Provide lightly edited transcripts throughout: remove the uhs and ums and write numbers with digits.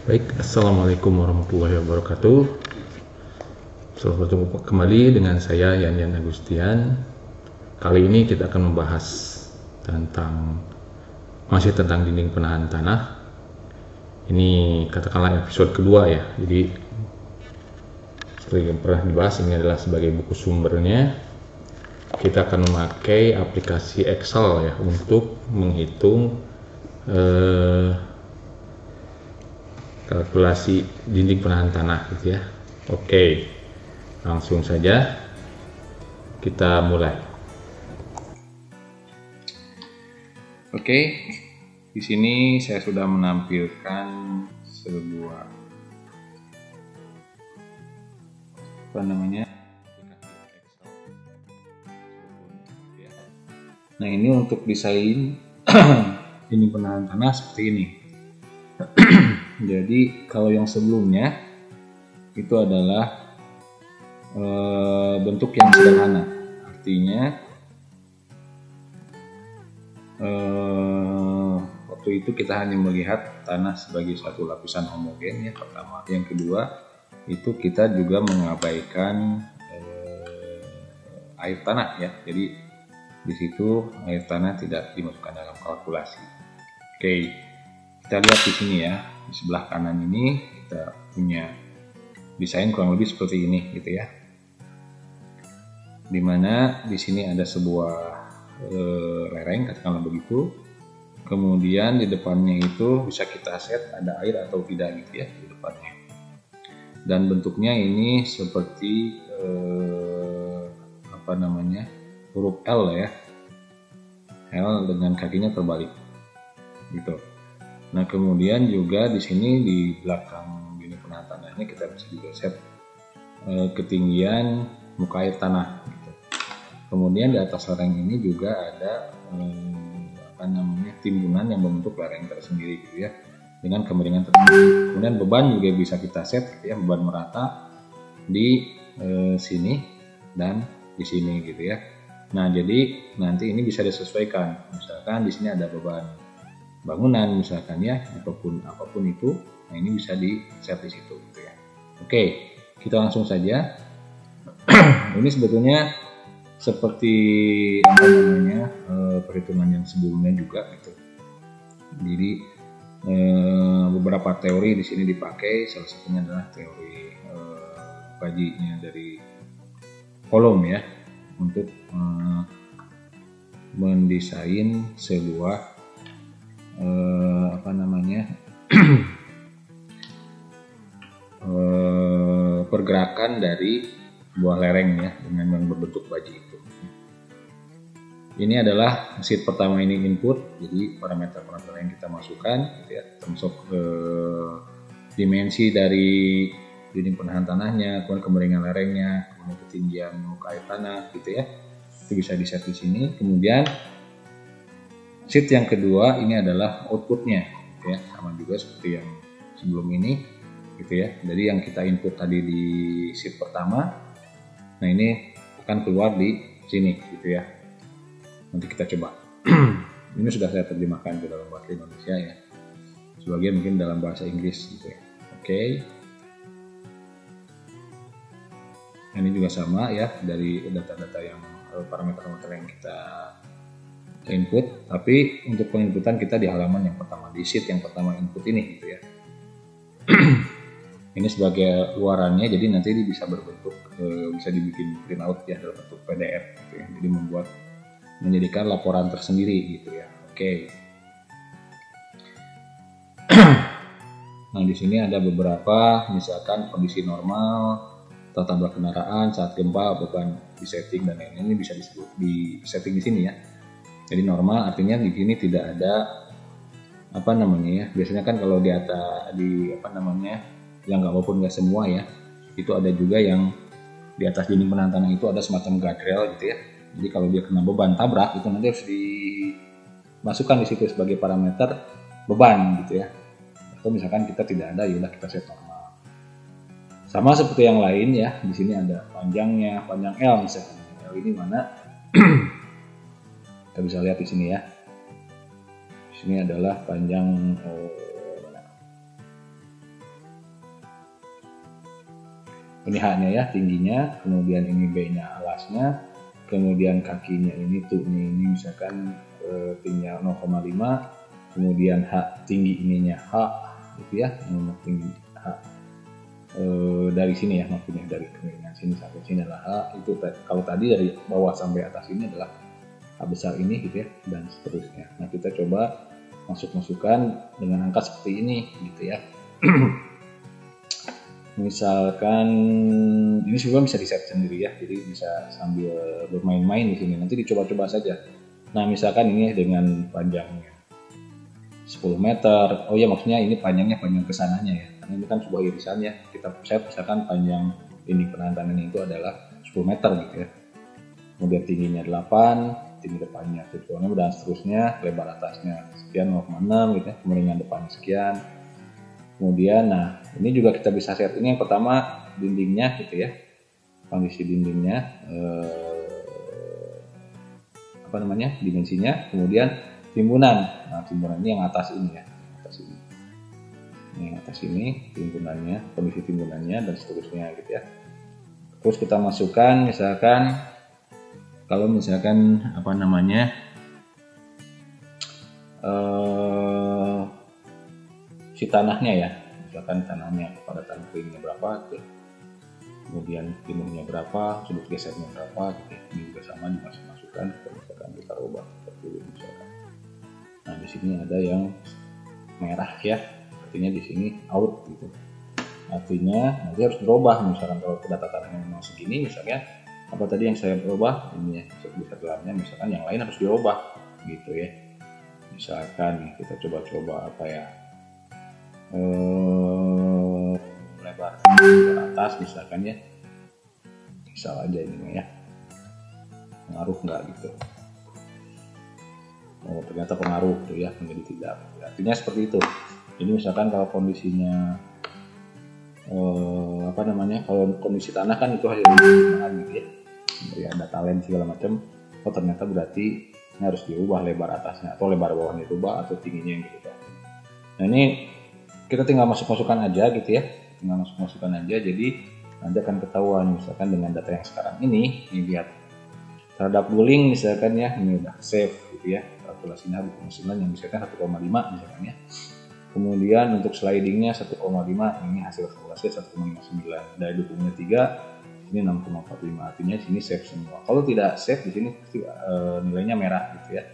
Baik, Assalamualaikum warahmatullahi wabarakatuh. Selamat bertemu kembali dengan saya Yan Agustian. Kali ini kita akan membahas masih tentang dinding penahan tanah. Ini katakanlah episode kedua ya. Jadi seperti yang pernah dibahas, ini adalah sebagai buku sumbernya. Kita akan memakai aplikasi Excel ya untuk menghitung kalkulasi dinding penahan tanah gitu ya. Oke, langsung saja kita mulai. Oke, di sini saya sudah menampilkan sebuah aplikasi Excel. Nah, ini untuk desain dinding penahan tanah seperti ini. Jadi kalau yang sebelumnya itu adalah bentuk yang sederhana, artinya waktu itu kita hanya melihat tanah sebagai satu lapisan homogen ya, pertama. Yang kedua itu kita juga mengabaikan air tanah ya, jadi di situ air tanah tidak dimasukkan dalam kalkulasi. Oke, kita lihat di sini ya. Di sebelah kanan ini kita punya desain kurang lebih seperti ini gitu ya. Dimana di sini ada sebuah lereng, katakanlah begitu. Kemudian di depannya itu bisa kita set ada air atau tidak gitu ya di depannya. Dan bentuknya ini seperti huruf L ya. L dengan kakinya terbalik gitu. Nah, kemudian juga di sini di belakang dinding penahan tanahnya kita bisa juga set ketinggian muka air tanah gitu. Kemudian di atas lereng ini juga ada timbunan yang membentuk lereng tersendiri gitu ya, dengan kemiringan tertentu. Kemudian beban juga bisa kita set gitu ya, beban merata di sini dan di sini gitu ya. Nah, jadi nanti ini bisa disesuaikan. Misalkan di sini ada beban bangunan misalkan ya, apapun itu, nah ini bisa di set di situ gitu ya. Oke, kita langsung saja. Ini sebetulnya seperti perhitungan yang sebelumnya juga gitu. Jadi beberapa teori di sini dipakai, salah satunya adalah teori bajinya dari kolom ya, untuk mendesain sebuah pergerakan dari buah lereng ya, dengan yang berbentuk baji itu. Ini adalah sheet pertama, ini input, jadi parameter-parameter yang kita masukkan gitu ya, termasuk dimensi dari dinding penahan tanahnya, kemudian kemiringan lerengnya, kemudian ketinggian muka air tanah gitu ya. Itu bisa di set di sini. Kemudian sheet yang kedua ini adalah outputnya gitu ya, sama juga seperti yang sebelum ini gitu ya. Jadi yang kita input tadi di sheet pertama, nah ini akan keluar di sini gitu ya. Nanti kita coba. Ini sudah saya terjemahkan ke dalam bahasa Indonesia ya, sebagian mungkin dalam bahasa Inggris gitu ya. Oke. Ini juga sama ya, dari data-data yang parameter-parameter yang kita input, tapi untuk penginputan kita di halaman yang pertama, di sheet yang pertama input ini gitu ya. Ini sebagai luarannya, jadi nanti ini bisa berbentuk bisa dibikin print out ya dalam bentuk PDF gitu ya. Jadi menjadikan laporan tersendiri gitu ya. Oke. Nah, di sini ada beberapa, misalkan kondisi normal, tata belakang kendaraan saat gempa, beban di setting dan lain-lain, ini bisa disebut di setting di sini ya. Jadi normal artinya di sini tidak ada biasanya kan kalau yang walaupun nggak semua ya, itu ada juga yang di atas dinding penahan tanah itu ada semacam guardrail gitu ya. Jadi kalau dia kena beban tabrak, itu nanti harus dimasukkan di situ sebagai parameter beban gitu ya. Atau misalkan kita tidak ada, yaudah kita set normal. Sama seperti yang lain ya, di sini ada panjangnya, panjang L misalkan. L ini mana? Kita bisa lihat di sini ya. Di sini adalah panjang Ini H-nya ya, tingginya, kemudian ini B-nya alasnya, kemudian kakinya ini tuh ini misalkan tingginya 0,5, kemudian H tinggi ininya H gitu ya, tinggi H dari sini ya, maksudnya dari kemiringan sini sampai sini adalah H. Itu kalau tadi dari bawah sampai atas ini adalah H besar ini gitu ya, dan seterusnya. Nah, kita coba masukkan dengan angka seperti ini gitu ya. Misalkan ini sebenarnya bisa di-set sendiri ya, jadi bisa sambil bermain-main di sini, nanti dicoba-coba saja. Nah, misalkan ini dengan panjangnya 10 meter, oh ya maksudnya ini panjangnya panjang kesananya ya, karena ini kan sebuah irisan ya, kita set misalkan panjang dinding penahan tanah itu adalah 10 meter gitu ya, kemudian tingginya 8, tinggi depannya 7 dan seterusnya, lebar atasnya sekian 0,6 gitu ya, kemiringan depannya sekian. Kemudian, nah ini juga kita bisa set. Ini yang pertama dindingnya gitu ya, kondisi dindingnya, dimensinya. Kemudian timbunan. Nah, timbunan ini yang atas ini ya, atas ini. Ini yang atas ini timbunannya, kondisi timbunannya dan seterusnya gitu ya. Terus kita masukkan, misalkan kalau misalkan si tanahnya ya, misalkan tanahnya kepadatan keringnya berapa gitu, kemudian timbunnya berapa, sudut gesernya berapa gitu, ini juga sama dimasukkan, misalkan kita ubah seperti ini misalkan. Nah, di sini ada yang merah ya, artinya di sini out gitu, artinya nanti harus berubah. Misalkan kalau data tanahnya memang segini, misalnya apa tadi yang saya berubah ini ya, bisa dalamnya, misalkan yang lain harus dirubah gitu ya. Misalkan kita coba apa ya, lebar ke atas misalkan ya, misal aja ini ya, pengaruh nggak gitu. Oh, ternyata pengaruh tuh ya, menjadi tidak. Artinya seperti itu. Ini misalkan kalau kondisinya kalau kondisi tanah kan itu hasil perhitungan gitu ya, dari ada talent segala macam. Oh, ternyata berarti ini harus diubah lebar atasnya, atau lebar bawahnya dirubah, atau tingginya yang dirubah. Nah, ini kita tinggal masukkan aja gitu ya, tinggal masukkan aja, jadi nanti akan ketahuan. Misalkan dengan data yang sekarang ini lihat terhadap guling misalkan ya, ini udah save gitu ya, kalkulasinya buku yang misalkan 1,5 misalkan ya. Kemudian untuk slidingnya 1,5, ini hasil kalkulasi 1,59, dari dukungnya 3, ini 6,45, artinya sini save semua. Kalau tidak save di sini pasti nilainya merah gitu ya.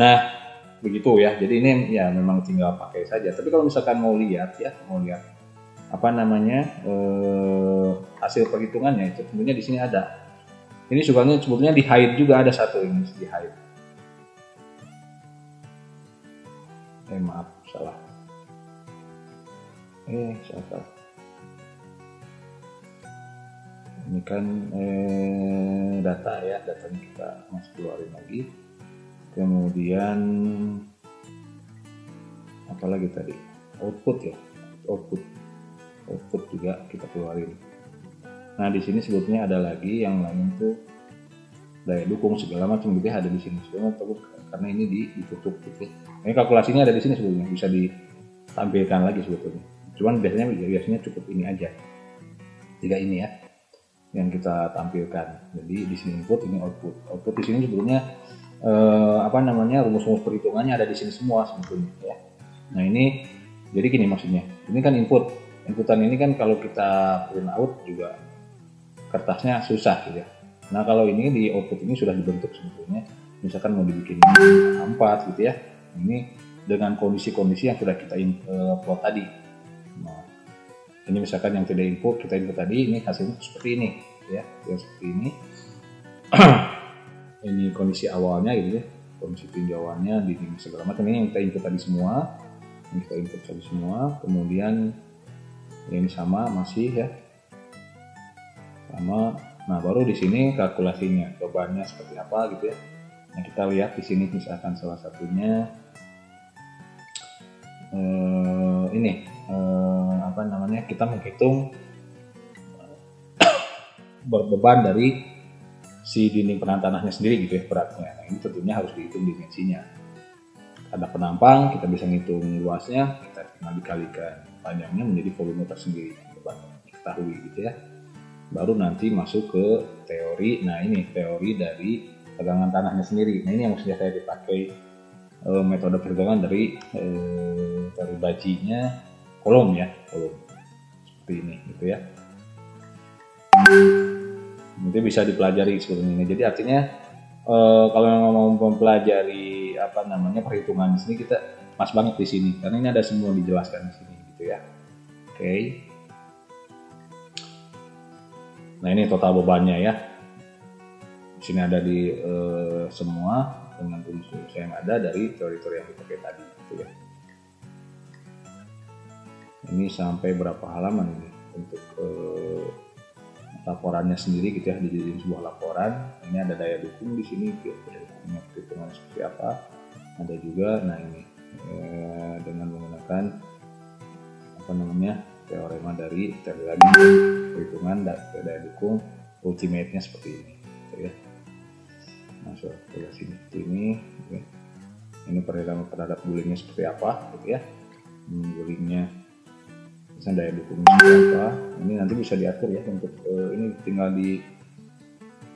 Nah, begitu ya, jadi ini ya memang tinggal pakai saja. Tapi kalau misalkan mau lihat hasil perhitungannya, itu tentunya di sini ada. Ini sebetulnya di hide juga ada satu, ini di hide. Maaf, salah. Salah. Ini kan data ya, datanya kita masih keluarin lagi. Kemudian apalagi tadi, output ya, output juga kita keluarin. Nah, di sini sebetulnya ada lagi yang lain tuh daya dukung segala macam gitu ya, ada di sini sebetulnya, karena ini ditutup gitu. Ini kalkulasinya ada di sini sebetulnya, bisa ditampilkan lagi sebetulnya. Cuman biasanya cukup ini aja, 3 ini ya yang kita tampilkan. Jadi di sini input, ini output di sini sebetulnya rumus-rumus perhitungannya ada di sini semua sebetulnya ya. Nah, ini jadi gini maksudnya, ini kan inputan ini kan kalau kita print out juga kertasnya susah gitu ya. Nah, kalau ini di output ini sudah dibentuk sebetulnya, misalkan mau dibikin 4 gitu ya, ini dengan kondisi-kondisi yang sudah kita upload tadi. Nah, ini misalkan yang tidak kita input tadi, ini hasilnya seperti ini ya, seperti ini. Ini kondisi awalnya gitu ya, kondisi tinjauannya di segala macam, ini yang kita input tadi semua, kemudian ini sama masih ya, sama. Nah, baru di sini kalkulasinya, bebannya seperti apa gitu ya. Nah, kita lihat di sini misalkan salah satunya kita menghitung beban dari si dinding penahan tanahnya sendiri gitu ya, beratnya. Nah, ini tentunya harus dihitung dimensinya. Ada penampang, kita bisa ngitung luasnya, kita tinggal dikalikan panjangnya menjadi volume tersendiri bebannya. ketahui gitu ya. Baru nanti masuk ke teori. Nah ini teori dari tegangan tanahnya sendiri. Nah ini yang sudah saya dipakai metode perhitungan dari teori bajinya kolom ya, kolom seperti ini gitu ya. Nanti bisa dipelajari seperti ini. Jadi artinya kalau mau mempelajari perhitungan di sini, kita pas banget di sini karena ini ada semua dijelaskan di sini gitu ya. Oke. Nah ini total bebannya ya. Di sini ada di semua dengan rumus yang ada dari teori-teori yang dipakai tadi gitu ya. Ini sampai berapa halaman ini untuk laporannya sendiri gitu ya, dijadiin sebuah laporan. Ini ada daya dukung di sini, daya dukungnya perhitungan seperti apa. Ada juga, nah ini dengan menggunakan teorema dari teori lagi perhitungan daya dukung ultimate-nya seperti ini gitu ya. Masuk ke sini ini gitu ya. Ini perhitungan terhadap bulingnya seperti apa gitu ya. Bulingnya misalnya daya dukungnya seperti apa, ini nanti bisa diatur ya untuk ini tinggal di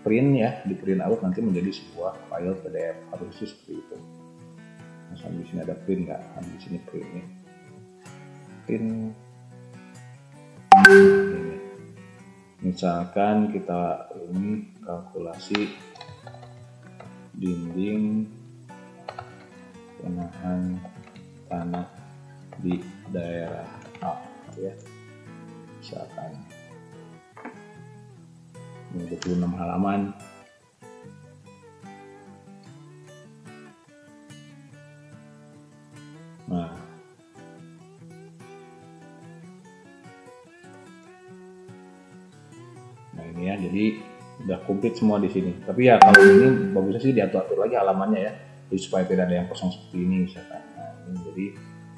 print ya, di print out nanti menjadi sebuah file PDF harusnya seperti itu. Misalnya di sini ada print nggak? Di sini printnya, print. Ini. Misalkan kita ini kalkulasi dinding penahan tanah di daerah A ya, misalkan ini 26 halaman. Nah ini ya, jadi udah komplit semua di sini. Tapi ya kalau ini bagusnya sih diatur-atur lagi halamannya ya, jadi supaya tidak ada yang kosong seperti ini misalkan. Nah ini jadi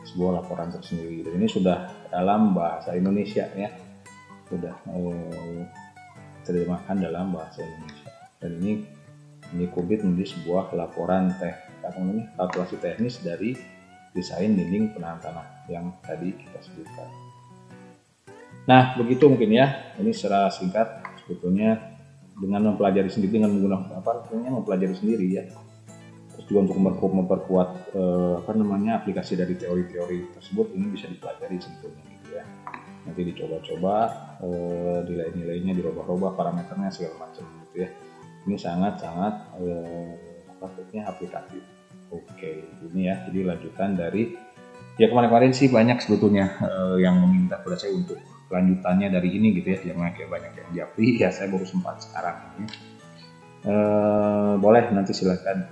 sebuah laporan tersendiri. Dan ini sudah dalam bahasa Indonesia ya, sudah terjemahkan dalam bahasa Indonesia. Dan ini komplit menjadi sebuah laporan kalkulasi teknis dari desain dinding penahan tanah yang tadi kita sebutkan. Nah begitu mungkin ya, ini secara singkat sebetulnya dengan mempelajari sendiri, dengan menggunakan mempelajari sendiri ya. Terus juga untuk memperkuat aplikasi dari teori-teori tersebut, ini bisa dipelajari sebetulnya gitu ya. Nanti dicoba-coba, nilai-nilainya dirubah-rubah, parameternya segala macam gitu ya. Ini sangat-sangat aplikatif. Oke, ini ya, jadi lanjutan dari ya kemarin-kemarin sih banyak sebetulnya yang meminta pada saya untuk lanjutannya dari ini gitu ya, yang kayak banyak yang japri ya, saya baru sempat sekarang ya. Boleh nanti silakan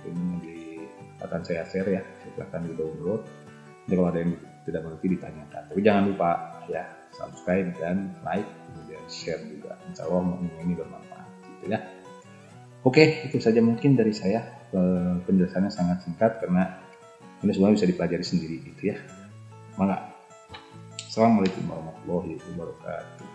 ini akan saya share ya, silakan di download. Jadi kalau ada yang tidak mengerti ditanyakan, tapi jangan lupa ya subscribe dan like, kemudian share juga, insya Allah ini bermanfaat gitu ya. Oke, itu saja mungkin dari saya. Penjelasannya sangat singkat karena ini semuanya bisa dipelajari sendiri gitu ya. Assalamualaikum warahmatullahi wabarakatuh.